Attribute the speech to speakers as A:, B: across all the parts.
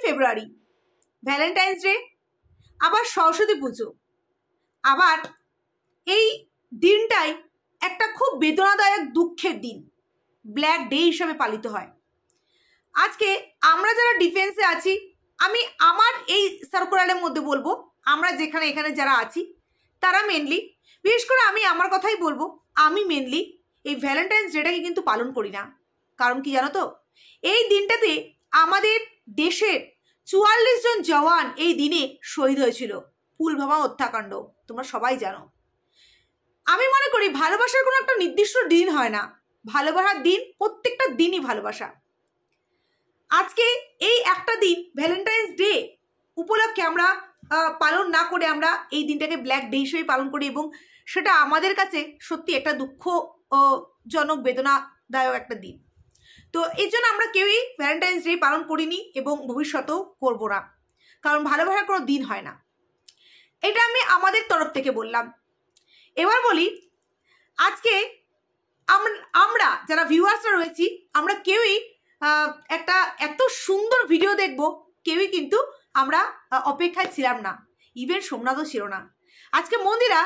A: ফেব্রুয়ারি, Valentine's day, আবার সরস্বতী পুজো, আবার এই দিনটাই একটা খুব বেদনাদায়ক দুঃখের দিন, ব্ল্যাক ডে হিসাবে পালিত হয়। আজকে আমরা যারা ডিফেন্সে আছি, আমি আমার এই সার্কুলারের মধ্যে বলবো, আমরা যেখানে এখানে যারা আছি তারা মেনলি, বিশেষ করে আমি আমার কথাই বলবো, আমি মেনলি এই ভ্যালেন্টাইন্স ডেটাকে কিন্তু পালন করি না। কারণ কি জানো তো, এই দিনটাতে আমাদের দেশের 44 জন জওয়ান এই দিনে শহীদ হয়েছিল, পুলওয়ামা হত্যাকাণ্ড, তোমরা সবাই জানো। আমি মনে করি ভালোবাসার কোনো একটা নির্দিষ্ট দিন হয় না, ভালোবাসার দিন প্রত্যেকটা দিনই ভালোবাসা। আজকে এই একটা দিন ভ্যালেন্টাইন্স ডে উপলক্ষে আমরা পালন না করে আমরা এই দিনটাকে ব্ল্যাক ডে হিসেবে পালন করি, এবং সেটা আমাদের কাছে সত্যি একটা দুঃখজনক বেদনাদায়ক একটা দিন। তো এই জন্য আমরা কেউই ভ্যালেন্টাইন্স ডে পালন করিনি এবং ভবিষ্যতেও করব না, কারণ ভালোবাসার কোনো দিন হয় না। এটা আমি আমাদের তরফ থেকে বললাম। এবার বলি, আজকে আমরা যারা ভিউয়ার্সরা রয়েছি, আমরা কেউই একটা এত সুন্দর ভিডিও দেখব কেউই কিন্তু আমরা অপেক্ষায় ছিলাম না, ইভেন সোমনাথও ছিল না। আজকে মন্দিরা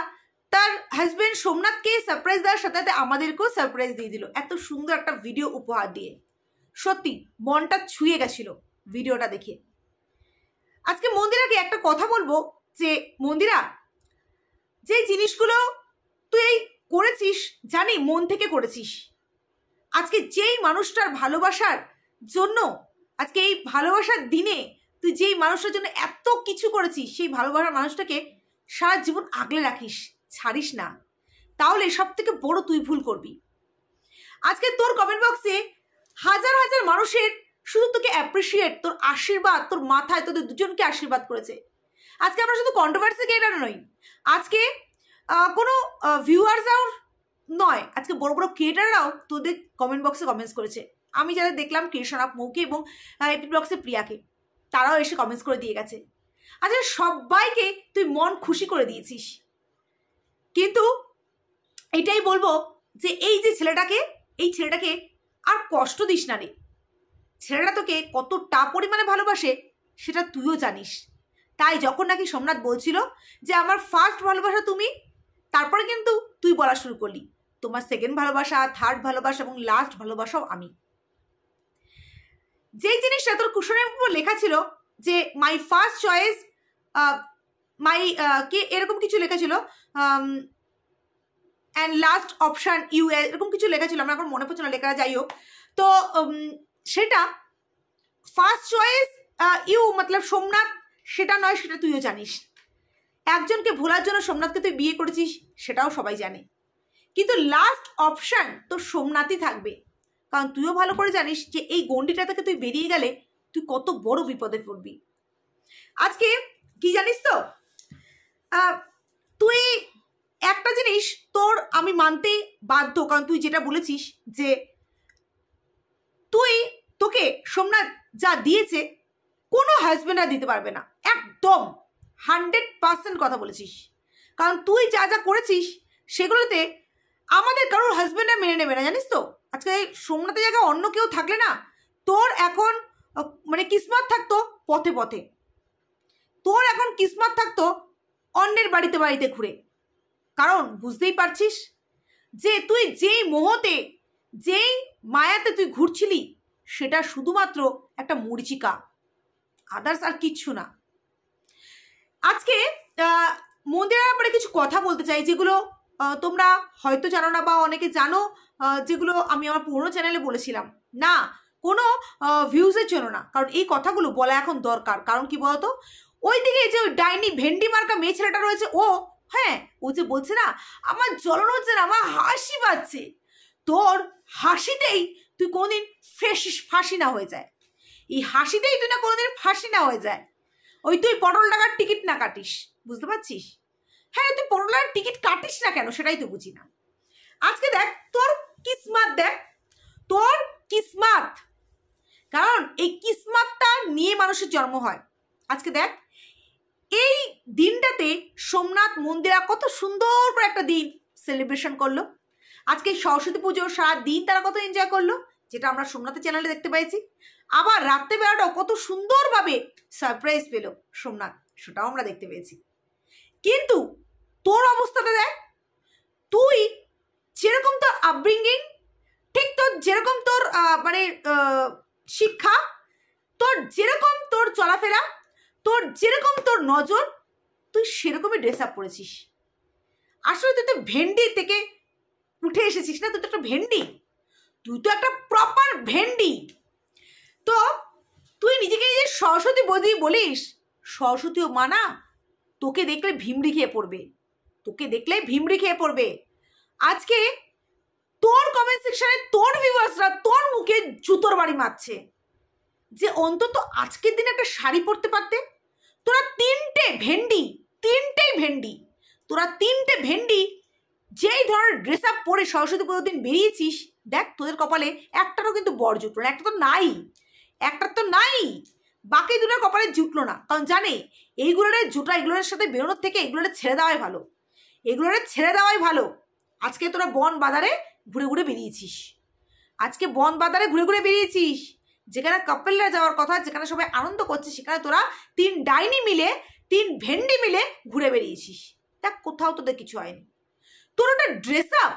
A: তার হাজবেন্ড সোমনাথকে সারপ্রাইজ দেওয়ার সাথে সাথে আমাদেরকেও সারপ্রাইজ দিয়ে দিল এত সুন্দর একটা ভিডিও উপহার দিয়ে। সত্যি মনটা ছুঁয়ে গেছিল ভিডিওটা দেখে। আজকে মন্দিরাকে একটা কথা বলবো যে মন্দিরা, যে জিনিসগুলো তুই করেছিস জানি মন থেকে করেছিস। আজকে যেই মানুষটার ভালোবাসার জন্য, আজকে এই ভালোবাসার দিনে তুই যেই মানুষটার জন্য এত কিছু করেছিস, সেই ভালোবাসার মানুষটাকে সারা জীবন আগলে রাখিস, ছাড়িস না, তাহলে সব থেকে বড় তুই ভুল করবি। আজকে তোর কমেন্ট বক্সে হাজার হাজার মানুষের শুধু তোকে অ্যাপ্রিসিয়েট, তোর আশীর্বাদ, তোর মাথায় তোদের দুজনকে আশীর্বাদ করেছে। আজকে আমরা শুধু কন্ট্রোভার্সি ক্রিয়েটার নই, আজকে কোনো ভিউয়ার্সরাও নয়, আজকে বড় বড় ক্রিয়েটাররাও তোদের কমেন্ট বক্সে কমেন্টস করেছে। আমি যারা দেখলাম কৃষ্ণা মৌকে এবং এপি ব্লগসে প্রিয়াকে, তারাও এসে কমেন্টস করে দিয়ে গেছে। আচ্ছা, সবাইকে তুই মন খুশি করে দিয়েছিস, কিন্তু এটাই বলবো যে এই যে ছেলেটাকে আর কষ্ট দিস না রে। ছেলেটা তোকে কতটা পরিমাণে ভালোবাসে সেটা তুইও জানিস। তাই যখন নাকি সোমনাথ বলছিল যে আমার ফার্স্ট ভালোবাসা তুমি, তারপরে কিন্তু তুই বলা শুরু করলি তোমার সেকেন্ড ভালোবাসা, থার্ড ভালোবাসা এবং লাস্ট ভালোবাসাও আমি। যেই জিনিসটা তোর কুশনের উপর লেখা ছিল যে মাই ফার্স্ট চয়েস, মাই কে এরকম কিছু লেখা ছিল, অ্যান্ড লাস্ট অপশান ইউ, এরকম কিছু লেখা ছিল, আমার এখন মনে পড়ছে না লেখা, যাই হোক। তো সেটা ফার্স্ট চয়েস ইউ মতলব সোমনাথ, সেটা নয়, সেটা তুইও জানিস। একজনকে ভোলার জন্য সোমনাথকে তুই বিয়ে করেছিস, সেটাও সবাই জানে, কিন্তু লাস্ট অপশান তোর সোমনাথই থাকবে, কারণ তুইও ভালো করে জানিস যে এই গণ্ডিটা থেকে তুই বেরিয়ে গেলে তুই কত বড় বিপদে পড়বি। আজকে কি জানিস তো, তুই একটা জিনিস তোর আমি মানতে বাধ্য, কারণ তুই যেটা বলেছিস যে তোকে সোমনাথ যা দিয়েছে কোনো হাজবেন্ড আর দিতে পারবে না, একদম 100% কথা বলেছিস। কারণ তুই যা যা করেছিস সেগুলোতে আমাদের কারোর হাজবেন্ড আর মেনে নেবে না, জানিস তো। আজকে সোমনাথের জায়গায় অন্য কেউ থাকলে না, তোর এখন মানে কিসমত থাকতো পথে পথে, তোর এখন কিসমত থাকতো অন্যের বাড়িতে বাড়িতে ঘুরে। কারণ বুঝতেই পারছিস যে তুই যেই মোহতে, যেই মায়াতে তুই ঘুরছিলি, সেটা শুধুমাত্র একটা মরিচিকা, আদার্স আর কিচ্ছু না। আজকে মন্দিরের ব্যাপারে কিছু কথা বলতে চাই, যেগুলো তোমরা হয়তো জানো না বা অনেকে জানো, যেগুলো আমি আমার পুরনো চ্যানেলে বলেছিলাম না, কোনো ভিউজের জন্য না, কারণ এই কথাগুলো বলা এখন দরকার। কারণ কি বলতো, ওই দিকে যে ডাইনি ভেন্ডি মার্কা মেয়ে ছেলেটা রয়েছে, ও যে বলছে না আমার জ্বলন হচ্ছে না, আমার হাসি পাচ্ছে, তোর হাসিতেই তুই কোনোদিন ফাঁসি না হয়ে যায়, এই হাসিতেই তুই না কোনোদিন ফাঁসি না হয়ে যায়। ওই তুই পটল টাকার টিকিট না কাটিস, বুঝতে পারছিস? হ্যাঁ, তুই পটল টাকার টিকিট কাটিস না কেন সেটাই তো বুঝি না। আজকে দেখ তোর কিসমত, দেখ তোর কিসমত, কারণ এই কিসমতটা নিয়ে মানুষের জন্ম হয়। আজকে দেখ এই দিনটাতে সোমনাথ মন্দিরা কত সুন্দর করে একটা দিন সেলিব্রেশন করলো। আজকে সরস্বতী পুজো সারা দিন তারা কত এনজয় করলো, যেটা আমরা সোমনাথের চ্যানেলে দেখতে পেয়েছি, আবার রাত্রেবেলাটাও কত সুন্দরভাবে সারপ্রাইজ পেল সোমনাথ, সেটাও আমরা দেখতে পেয়েছি। কিন্তু তোর অবস্থাটা দেখ, তুই যেরকম তোর আপব্রিঙ্গিং, ঠিক তোর যেরকম তোর মানে শিক্ষা, তোর যেরকম তোর চলাফেরা, তোর যেরকম তোর নজর, তুই সেরকমই ড্রেস আপ করেছিস। আসলে তুই তো ভেন্ডি থেকে উঠে এসেছিস না, তুই তো একটা ভেন্ডি, তুই তো একটা প্রপার ভেন্ডি। তো তুই নিজেকে যে সরস্বতী বলিস, সরস্বতীও মানা, তোকে দেখলে ভিমড়ি খেয়ে পড়বে, তোকে দেখলে ভিমড়ি খেয়ে পড়বে। আজকে তোর কমেন্ট সেকশনে তোর ভিউয়ার্সরা তোর মুখে জুতোর বাড়ি মারছে যে অন্তত আজকের দিনে একটা শাড়ি পরতে পারতে। তোরা তিনটেই ভেন্ডি যেই ধরনের ড্রেস আপ পরে সরস্বতী পুজোর দিন বেরিয়েছিস, দেখ তোদের কপালে একটারও কিন্তু বর জুটলো না, একটা তো নাই, বাকি দুটোর কপালে জুটলো না। কারণ জানে এইগুলোর সাথে বেরোনোর থেকে এগুলোর ছেড়ে দেওয়াই ভালো। আজকে তোরা বন বাজারে ঘুরে বেরিয়েছিস, যেখানে কাপেলরা যাওয়ার কথা, যেখানে সবাই আনন্দ করছে, সেখানে তোরা তিন ভেন্ডি মিলে ঘুরে বেরিয়েছিস। দেখ কোথাও তোদের কিছু হয়নি। তোর একটা ড্রেস আপ,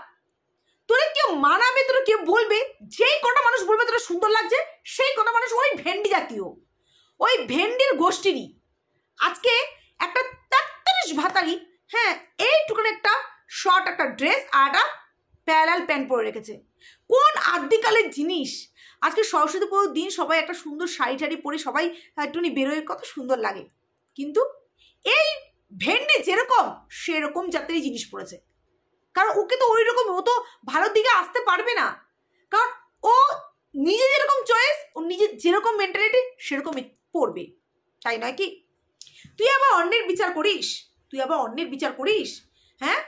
A: তোরা কেউ মানাবে, তোরা কেউ বলবে, যেই কটা মানুষ বলবে তোরা সুন্দর লাগছে, সেই কটা মানুষ ওই ভেন্ডি জাতীয়, ওই ভেন্ডির গোষ্ঠীরই। আজকে একটা 43 ভাতারি, হ্যাঁ এইটুকুন একটা শর্ট একটা ড্রেস আর একটা প্যারাল প্যান্ট পরে রেখেছে। কোন আদিকালের জিনিস! আজকে সরস্বতী পুজোর দিন সবাই একটা সুন্দর শাড়ি পরে সবাই একটুখানি বেরোয়, কত সুন্দর লাগে। কিন্তু এই ভেন্ডি যেরকম সেরকম জাতেরই জিনিস পড়েছে। কারণ ওকে তো ওই রকম, ও তো ভালোর দিকে আসতে পারবে না, কারণ ও নিজে যেরকম চয়েস, ও নিজে যেরকম মেন্টালিটি সেরকমই পড়বে, তাই নয় কি? তুই আবার অন্যের বিচার করিস, হ্যাঁ?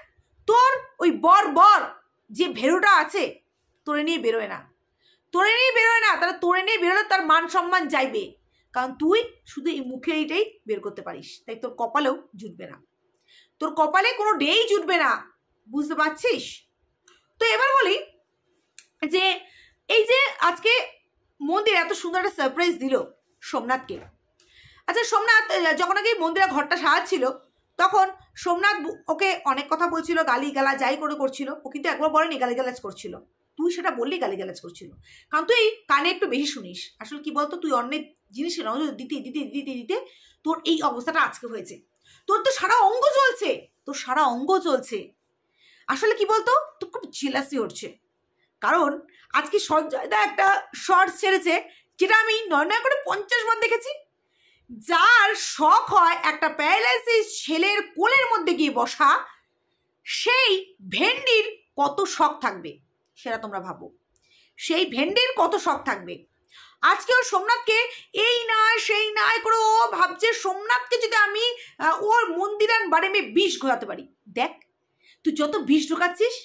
A: তোর ওই বর যে ভেরোটা আছে তোরে নিয়ে বেরোয় না, তাহলে তোরে নিয়ে বেরোলে তার মান সম্মান যাইবে। কারণ তুই শুধু এই মুখের এইটাই বের করতে পারিস, তাই তোর কপালেও জুটবে না, তোর কপালে কোনো ডেই জুটবে না, বুঝতে পারছিস? তো এবার বলি যে এই যে আজকে মন্দির এত সুন্দর একটা সারপ্রাইজ দিল সোমনাথকে। আচ্ছা, সোমনাথ যখন আগে মন্দিরে ঘরটা সাজাচ্ছিল, তখন সোমনাথ ওকে অনেক কথা বলছিল, গালিগালা যাই করছিল, ও কিন্তু একবার বলেনি গালিগালাজ করছিল, তুই সেটা বললি গালিগালাজ করছিল। কারণ তুই কানে একটু বেশি শুনিস। আসলে কি বলতো, তুই অন্যের জিনিসে নজর দিতে তোর এই অবস্থাটা আজকে হয়েছে। তোর তো সারা অঙ্গ চলছে। আসলে কি বলতো, তোর খুব জেলাসি হচ্ছে। কারণ আজকে সঞ্জয়দা একটা শর্টস ছেড়েছে, যেটা আমি 9 করে 50 বার দেখেছি। যার শখ হয় একটা প্যারালাইসিস ছেলের কোলের মধ্যে গিয়ে বসা, সেই ভেন্ডির কত শখ থাকবে সেটা তোমরা ভাবো। সেই ভেন্ডির কত শখ থাকবে। আজকে ও সোমনাথকে এই নয় সেই নয় করে ও ভাবছে সোমনাথকে যদি আমি ওর মন্দিরান বাড়ি আমি বিষ ঘোরাতে পারি। দেখ তুই যত বিষ ঢোকাচ্ছিস,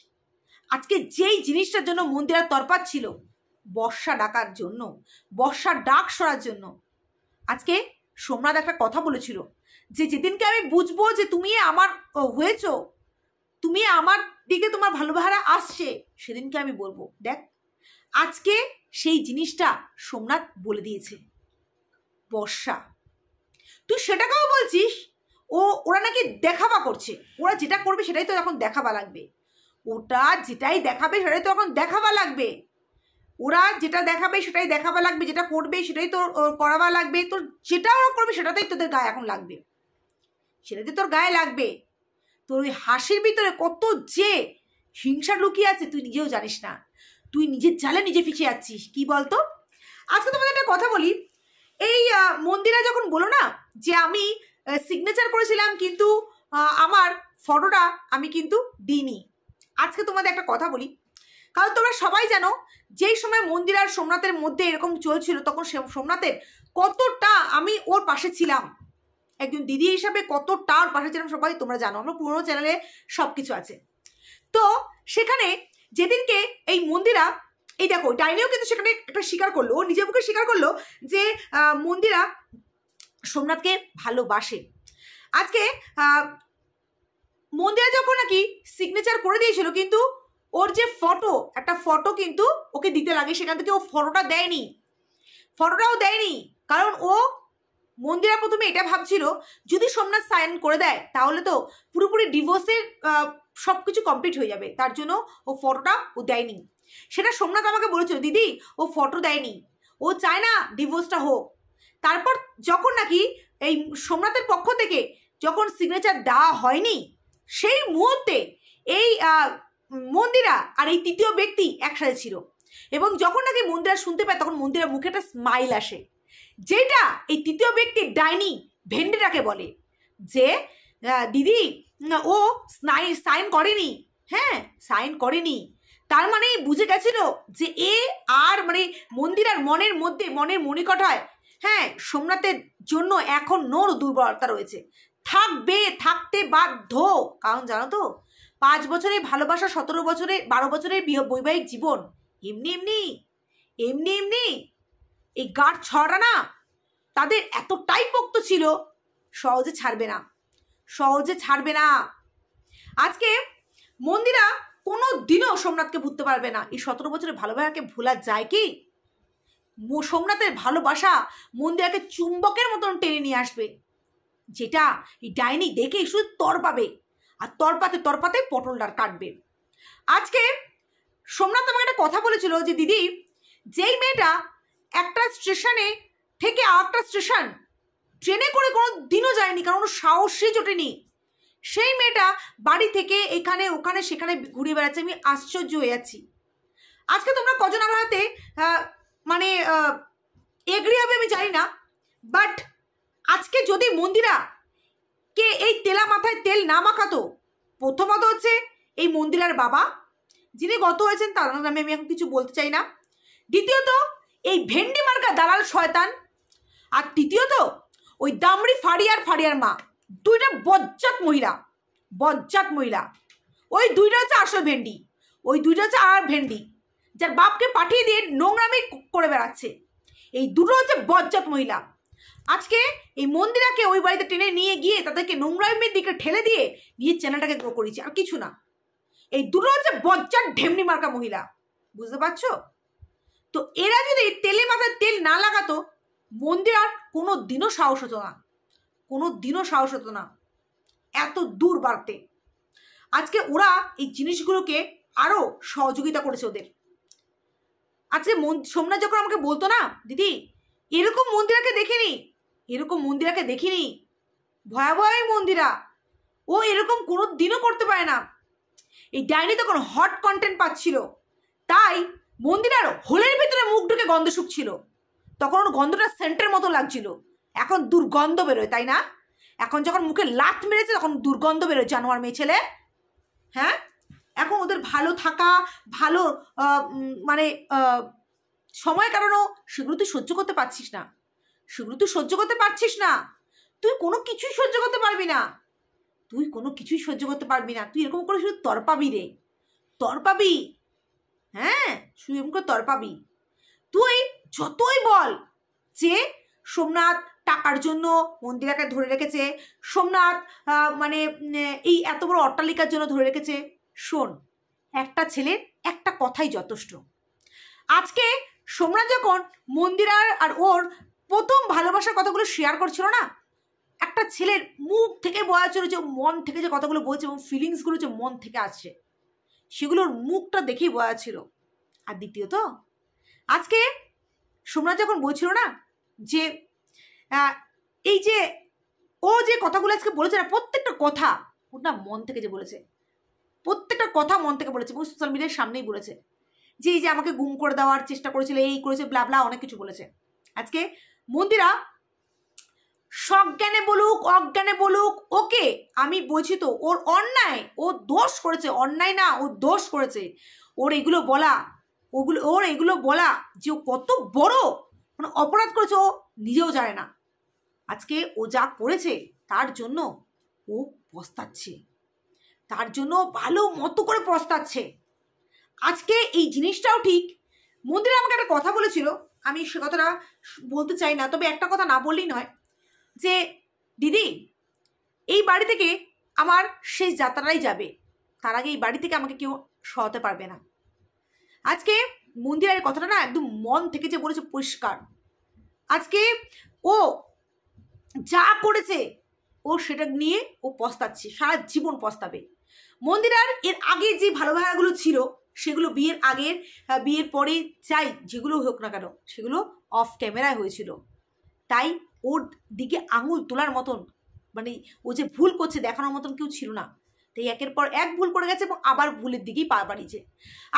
A: আজকে যেই জিনিসটার জন্য মন্দিরা তরপাত ছিল, বর্ষা ডাকার জন্য, বর্ষার ডাক সরার জন্য, আজকে সোমনাথ একটা কথা বলেছিল যে যেদিনকে আমি বুঝবো যে তুমি আমার হয়েছ, তুমি আমার দিকে তোমার ভালোবাসা আসছে, সেদিনকে আমি বলবো। দেখ আজকে সেই জিনিসটা সোমনাথ বলে দিয়েছে। বর্ষা, তুই সেটাকেও বলছিস ওরা নাকি দেখাবা করছে। ওরা যেটা করবে সেটাই তো এখন দেখাবা লাগবে। ওটা যেটাই দেখাবে সেটাই তো এখন দেখাবা লাগবে। ওরা যেটা দেখাবে সেটাই দেখাবা লাগবে, যেটা করবে সেটাই তোর করাবা লাগবে। তোর যেটা ওরা করবে সেটাতেই তোদের গায়ে এখন লাগবে, সেটাতে তোর গায়ে লাগবে। তোর ওই হাসির ভিতরে কত যে হিংসা লুকিয়ে আছে তুই নিজেও জানিস না। তুই নিজের জালে নিজে ফিসে যাচ্ছিস। কি বলতো, আজকে তোমাদের একটা কথা বলি। এই মন্দিরা যখন বলো না যে আমি সিগনেচার করেছিলাম কিন্তু আমার ফটোটা আমি কিন্তু দিইনি, আজকে তোমাদের একটা কথা বলি। কারণ তোমরা সবাই জানো যেই সময় মন্দির আর সোমনাথের মধ্যে এরকম চলছিল, তখন সোমনাথের কতটা আমি ওর পাশে ছিলাম, একজন দিদি হিসাবে কতটা ওর পাশে ছিলাম সবাই তোমরা জানো। আমার পুরোনো চ্যানেলে সব কিছু আছে। তো সেখানে যেদিনকে এই মন্দিরা, এই দেখো ডাইনিও কিন্তু সেখানে একটা স্বীকার করলো, ও নিজের মুখে স্বীকার করলো যে মন্দিরা সোমনাথকে ভালোবাসে। আজকে মন্দিরা যখন নাকি সিগনেচার করে দিয়েছিল, কিন্তু ওর যে ফটো, একটা ফটো কিন্তু ওকে দিতে লাগে, সেখান থেকে ও ফটোটাও দেয়নি। কারণ ও মন্দিরা প্রথমে এটা ভাবছিল যদি সোমনাথ সাইন করে দেয় তাহলে তো পুরোপুরি ডিভোর্সের সব কিছু কমপ্লিট হয়ে যাবে, তার জন্য ও ফটোটা ও দেয়নি। সেটা সোমনাথ আমাকে বলেছিল, দিদি ও ফটো দেয়নি, ও চায় না ডিভোর্সটা হোক। তারপর যখন নাকি এই সোমনাথের পক্ষ থেকে যখন সিগনেচার দেওয়া হয়নি, সেই মুহূর্তে এই মন্দিরা আর এই তৃতীয় ব্যক্তি একসাথে ছিল, এবং যখন নাকি মন্দিরা শুনতে পায় তখন মন্দিরার মুখে একটা স্মাইল আসে, যেটা এই তৃতীয় ব্যক্তি ডাইনি ভেন্ডিটাকে বলে যে দিদি ও সাইন করেনি, হ্যাঁ সাইন করেনি। তার মানে বুঝে গেছিল যে এ আর মানে মন্দিরার মনের মধ্যে মনের মণিকঠায় হ্যাঁ সোমনাথের জন্য এখন নোর দুর্বলতা রয়েছে, থাকতে বাধ্য। কারণ জানো তো 5 বছরের ভালোবাসা, 17 বছরে 12 বছরের বৈবাহিক জীবন এমনি এই গাঢ় ছড়া না তাদের এতটাই পোক্ত ছিল, সহজে ছাড়বে না। আজকে মন্দিরা কোনো দিনও সোমনাথকে ভুলতে পারবে না। এই 17 বছরের ভালোবাসাকে ভোলা যায় কি? সোমনাথের ভালোবাসা মন্দিরাকে চুম্বকের মতন টেনে নিয়ে আসবে, যেটা এই ডাইনি দেখে শুধু তরপাবে, আর তরপাতে পটলটার কাটবে। আজকে সোমনাথ আমাকে একটা কথা বলেছিল যে দিদি, যেই মেয়েটা একটা স্টেশনে থেকে আরেকটা স্টেশন ট্রেনে করে কোনো দিনও যায়নি, কারণ সাহসই জোটেনি, সেই মেয়েটা বাড়ি থেকে এখানে ওখানে সেখানে ঘুরে বেড়াচ্ছে। আমি আশ্চর্য হয়ে যাচ্ছি। আজকে তোমরা কজন আমার হাতে মানে এগ্রি হবে আমি জানি না, বাট আজকে যদি মন্দিরা কে এই তেলা মাথায় তেল না মাখাতো, প্রথমত হচ্ছে এই মন্দিরার বাবা যিনি গত হয়েছেন তার নামে আমি এখন কিছু বলতে চাই না, দ্বিতীয়ত এই ভেন্ডি মার্কা দালাল শয়তান, আর তৃতীয়ত ওই দামড়ি ফাড়িয়ার মা, দুইটা বজ্জাত মহিলা। ওই দুইটা হচ্ছে আসল ভেন্ডি, ওই দুইটা হচ্ছে আর ভেন্ডি যার বাপকে পাঠিয়ে দিয়ে নোংরামি করে বেড়াচ্ছে। এই দুটো হচ্ছে বজ্জাত মহিলা। আজকে এই মন্দিরাকে ওই বাড়িতে টেনে নিয়ে গিয়ে তাদেরকে নোংরামির দিকে ঠেলে দিয়ে চ্যানেলটাকে গ্রো করেছে, আর কিছু না। এই দুটো হচ্ছে বজ্জাত ঢেমনি মার্কা মহিলা, বুঝতে পারছো? তো এরা যদি তেলে মাথায় তেল না লাগাতো, মন্দিরার কোনো দিনও সাহস হতো না এত দূর বাড়তে। আজকে ওরা এই জিনিসগুলোকে আরো সহযোগিতা করেছে ওদের। আজকে সোমনাথ যখন আমাকে বলতো না, দিদি এরকম মন্দিরাকে দেখিনি, ভয়াবহ মন্দিরা, ও এরকম কোনো দিনও করতে পারে না। এই ডাইনি তখন হট কন্টেন্ট পাচ্ছিল, তাই মন্দিরার হোলের ভিতরে মুখ ঢুকে গন্ধ শুকছিল, তখন ওর গন্ধটা সেন্টের মতো লাগছিল। এখন দুর্গন্ধ বেরোয়, তাই না? এখন যখন মুখে লাথ মেরেছে তখন দুর্গন্ধ বেরোয়, জানোয়ার মেয়ে ছেলে। হ্যাঁ, এখন ওদের ভালো থাকা, ভালো মানে সময় কাটানো, সেগুলো তুই সহ্য করতে পারছিস না। তুই কোনো কিছুই সহ্য করতে পারবি না। তুই এরকম করে শুধু তরপাবি। হ্যাঁ, শুধু এরকম করে তরপাবি। তুই যতই বল যে সোমনাথ টাকার জন্য মন্দিরাকে ধরে রেখেছে, সোমনাথ মানে এই এত বড় অট্টালিকার জন্য ধরে রেখেছে, শোন, একটা ছেলের একটা কথাই যথেষ্ট। আজকে সোমনাথ যখন মন্দিরার আর ওর প্রথম ভালোবাসার কথাগুলো শেয়ার করছিল না, একটা ছেলের মুখ থেকে বোঝা ছিল যে মন থেকে যে কথাগুলো বলছে এবং ফিলিংসগুলো যে মন থেকে আসছে, সেগুলোর মুখটা দেখেই বোঝা ছিল। আর দ্বিতীয়ত আজকে সোমনাথ যখন বলছিল না যে এই যে ও যে কথাগুলো আজকে বলেছে না, প্রত্যেকটা কথা ওটা মন থেকে যে বলেছে, এবং সোশ্যাল মিডিয়ার সামনেই বলেছে যে এই যে আমাকে গুম করে দেওয়ার চেষ্টা করেছিল, এই করেছে, ব্লা অনেক কিছু বলেছে। আজকে মন্দিরা সজ্ঞানে বলুক অজ্ঞানে বলুক, ওকে আমি বলছি তো ওর অন্যায়, ও দোষ করেছে, অন্যায় না ও দোষ করেছে। ওর এগুলো বলা যে ও কত বড় মানে অপরাধ করেছে ও নিজেও জানে না। আজকে ও যা করেছে তার জন্য ও পস্তাচ্ছে, তার জন্য ভালো মতো করে পস্তাচ্ছে। আজকে এই জিনিসটাও ঠিক, মন্দিরা আমাকে একটা কথা বলেছিল, আমি সে কথাটা বলতে চাই না, তবে একটা কথা না বললেই নয়, যে দিদি এই বাড়ি থেকে আমার শেষ যাত্রাটাই যাবে, তার আগে এই বাড়ি থেকে আমাকে কেউ সরাতে পারবে না। আজকে মন্দিরের কথাটা না একদম মন থেকে যে বলেছে পরিষ্কার। আজকে ও যা করেছে ও সেটা নিয়ে ও পস্তাচ্ছে, সারা জীবন পস্তাবে। মন্দিরার এর আগে যে ভালোবাসাগুলো ছিল সেগুলো বিয়ের আগের বিয়ের পরে চাই যেগুলো হোক না কেন সেগুলো অফ ক্যামেরায় হয়েছিল। তাই ওর দিকে আঙুল তোলার মতন মানে ও যে ভুল করছে দেখানোর মতন কেউ ছিল না। তাই একের পর এক ভুল করে গেছে এবং আবার ভুলের দিকেই পা বাড়িয়েছে।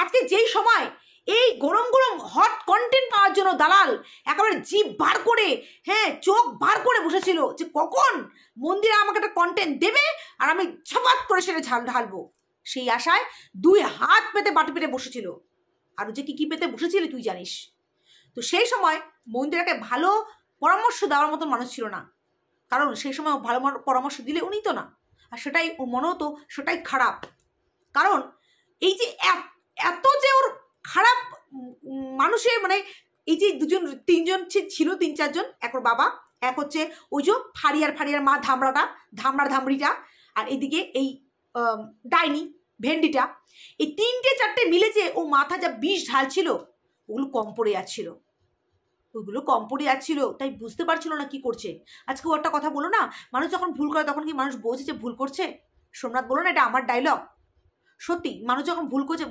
A: আজকে যেই সময় এই গরম গরম হট কন্টেন্ট পাওয়ার জন্য দালাল একেবারে জিভ বার করে, হ্যাঁ চোখ বার করে বসেছিল যে কখন মন্দিরে আমাকে একটা কন্টেন্ট দেবে আর আমি ছপাত করে সেটা ঢালবো, সেই আশায় 2 হাত পেতে বাটি পেতে বসেছিল। আর যে কি পেতে বসেছিলি তুই জানিস। তো সেই সময় মন্দিরাকে ভালো পরামর্শ দেওয়ার মতন মানুষ ছিল না, কারণ সেই সময় ভালো পরামর্শ দিলে উনি তো না, আর সেটাই ওর মনে হতো সেটাই খারাপ। কারণ এই যে এত যে ওর খারাপ মানুষের মানে এই যে 3জন ছিল 3-4 জন, এক ওর বাবা, এক হচ্ছে ওই যে ফাড়িয়ার মা ধামড়িটা, আর এদিকে এই ডাইনি ভেন্ডিটা, এই 3-4টে মিলে যে ও মাথা যা বিষ ঢালছিল ওগুলো কম পড়ে যাচ্ছিল, তাই বুঝতে পারছিল না কি করছে। আজকে ও একটা কথা বলো না, মানুষ যখন ভুল করে তখন কি মানুষ বোঝে যে ভুল করছে? সোমনাথ বলো না, এটা আমার ডায়লগ। সত্যি মানুষ যখন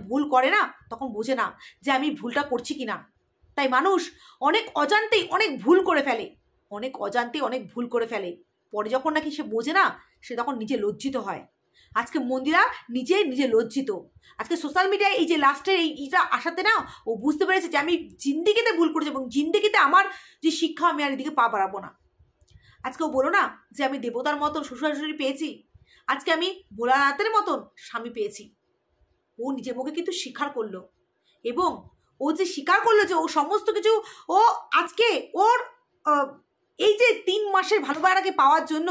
A: ভুল করে না তখন বোঝে না যে আমি ভুলটা করছি কিনা। তাই মানুষ অনেক অজান্তেই অনেক ভুল করে ফেলে, পরে যখন নাকি সে বোঝে না সে তখন নিজে লজ্জিত হয়। আজকে মন্দিরা নিজে লজ্জিত। আজকে সোশ্যাল মিডিয়ায় এই যে লাস্টের এইটা আসাতে না ও বুঝতে পেরেছে যে আমি জিন্দিগিতে ভুল করেছি এবং জিন্দিগিতে আমার যে শিক্ষা আমি আর এদিকে পা বাড়াবো না। আজকে ও বলো না যে আমি দেবতার মতন শ্বশুর শাশুড়ি পেয়েছি, আজকে আমি ভোলানাথের মতন স্বামী পেয়েছি। ও নিজের মুখে কিন্তু স্বীকার করলো, এবং ও যে স্বীকার করলো যে ও সমস্ত কিছু ও আজকে ওর এই যে 3 মাসের ভালোবাসাটাকে পাওয়ার জন্য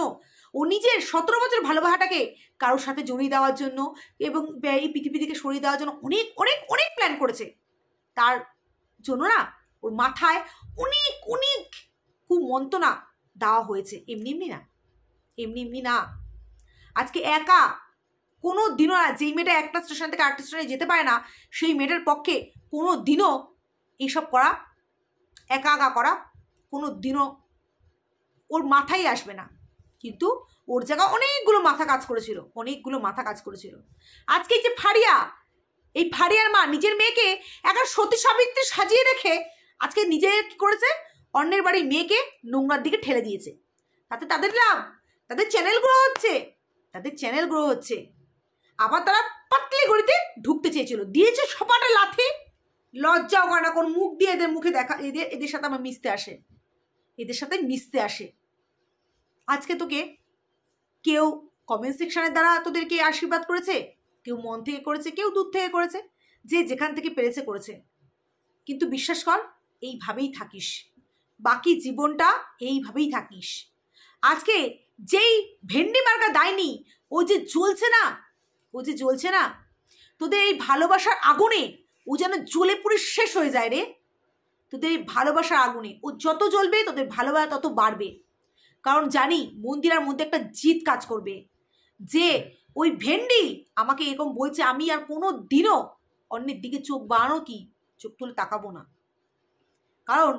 A: ও নিজের 17 বছর ভালোবাসাটাকে কারোর সাথে জড়িয়ে দেওয়ার জন্য এবং এই পৃথিবী থেকে সরিয়ে দেওয়ার জন্য অনেক অনেক অনেক প্ল্যান করেছে। তার জন্য না ওর মাথায় অনেক অনেক কুমন্ত্রণা দেওয়া হয়েছে, এমনি না। আজকে একা কোনো দিনও না, যেই মেয়েটা একটা স্টেশন থেকে আরেকটা স্টেশনে যেতে পারে না সেই মেয়েটার পক্ষে কোনো দিনও এইসব করা, একা করা কোনো দিনও ওর মাথায় আসবে না। কিন্তু ওর জায়গায় অনেকগুলো মাথা কাজ করেছিল। আজকে এই যে এই ফাড়িয়ার মা নিজের মেয়েকে একটা সতী সাবিত্রী সাজিয়ে রেখে আজকে নিজে কি করেছে, অন্যের বাড়ির মেয়েকে নোংরার দিকে ঠেলে দিয়েছে। তাতে তাদের লাভ, তাদের চ্যানেল গ্রো হচ্ছে। আবার তারা পাতলি গড়িতে ঢুকতে চেয়েছিল, দিয়েছে সপাটা লাথি। লজ্জাও করে না কোন মুখ দিয়ে এদের মুখে দেখা, এদের সাথে আমার মিশতে আসে। আজকে তোকে কেউ কমেন্ট সেকশনের দ্বারা তোদেরকে আশীর্বাদ করেছে, কেউ মন থেকে করেছে, কেউ দূর থেকে করেছে, যে যেখান থেকে পেরেছে করেছে। কিন্তু বিশ্বাস কর এইভাবেই থাকিস, বাকি জীবনটা এইভাবেই থাকিস। আজকে যেই ভেন্ডি মার্কা দায়নি ও যে জ্বলছে না তোদের এই ভালোবাসার আগুনে, ও যেন জ্বলে পুড়ে শেষ হয়ে যায় রে। তোদের এই ভালোবাসার আগুনে ও যত জ্বলবে তোদের ভালোবাসা তত বাড়বে। কারণ জানি মন্দিরার মধ্যে একটা জিদ কাজ করবে যে ওই ভেন্ডি আমাকে এরকম বলছে, আমি আর কোনো দিনও অন্যের দিকে চোখ বাড়ানো কি চোখ তুলে তাকাবো না। কারণ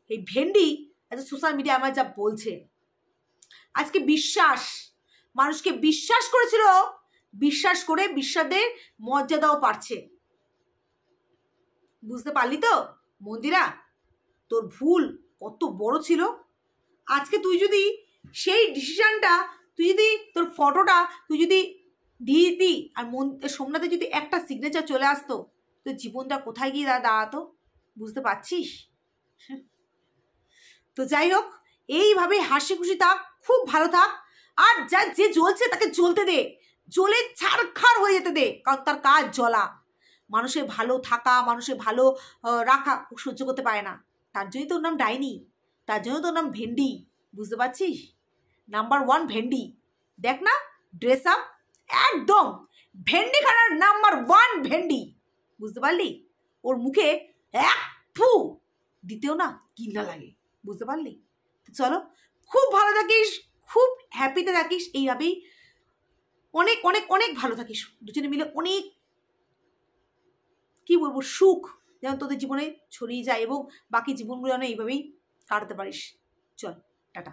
A: এই ভেন্ডি এত সোশ্যাল মিডিয়া আমার যা বলছে, আজকে মানুষকে বিশ্বাস করেছিল, বিশ্বাস করে বিশ্বাসের মর্যাদাও পাচ্ছে। বুঝতে পারলি তো মন্দিরা, তোর ভুল কত বড় ছিল। আজকে তুই যদি সেই ডিসিশনটা, তোর ফটোটা দিয়ে দিতি আর সোমনাথে যদি একটা সিগনেচার চলে আসতো, তোর জীবনটা কোথায় গিয়ে দাঁড়াতো বুঝতে পারছিস? তো যাই হোক, এইভাবে হাসি খুশি থাক, খুব ভালো থাক, আর যে জ্বলছে তাকে জ্বলতে দে, জ্বলে ছারখার হয়ে যেতে দে। কারণ তার কাজ জ্বলা। মানুষের ভালো থাকা, মানুষের ভালো রাখা সহ্য করতে পারে না। তার জন্যই তোর নাম ডাইনি, তার জন্য তোর নাম ভেন্ডি। বুঝতে পারছিস? নাম্বার 1 ভেন্ডি। দেখ না ড্রেস আপ, একদম ভেন্ডি খানার নাম্বার 1 ভেন্ডি। বুঝতে পারলি? ওর মুখে এক ফু দিতেও না কিনা লাগে। বুঝতে পারলি? তো চলো, খুব ভালো থাকিস, খুব হ্যাপিতে থাকিস, এইভাবেই অনেক অনেক অনেক ভালো থাকিস। দুজনে মিলে অনেক কি বলবো, সুখ যেন তোদের জীবনে ছড়িয়ে যায় এবং বাকি জীবনগুলো যেন এইভাবেই কাটাতে পারিস। চল, টাটা।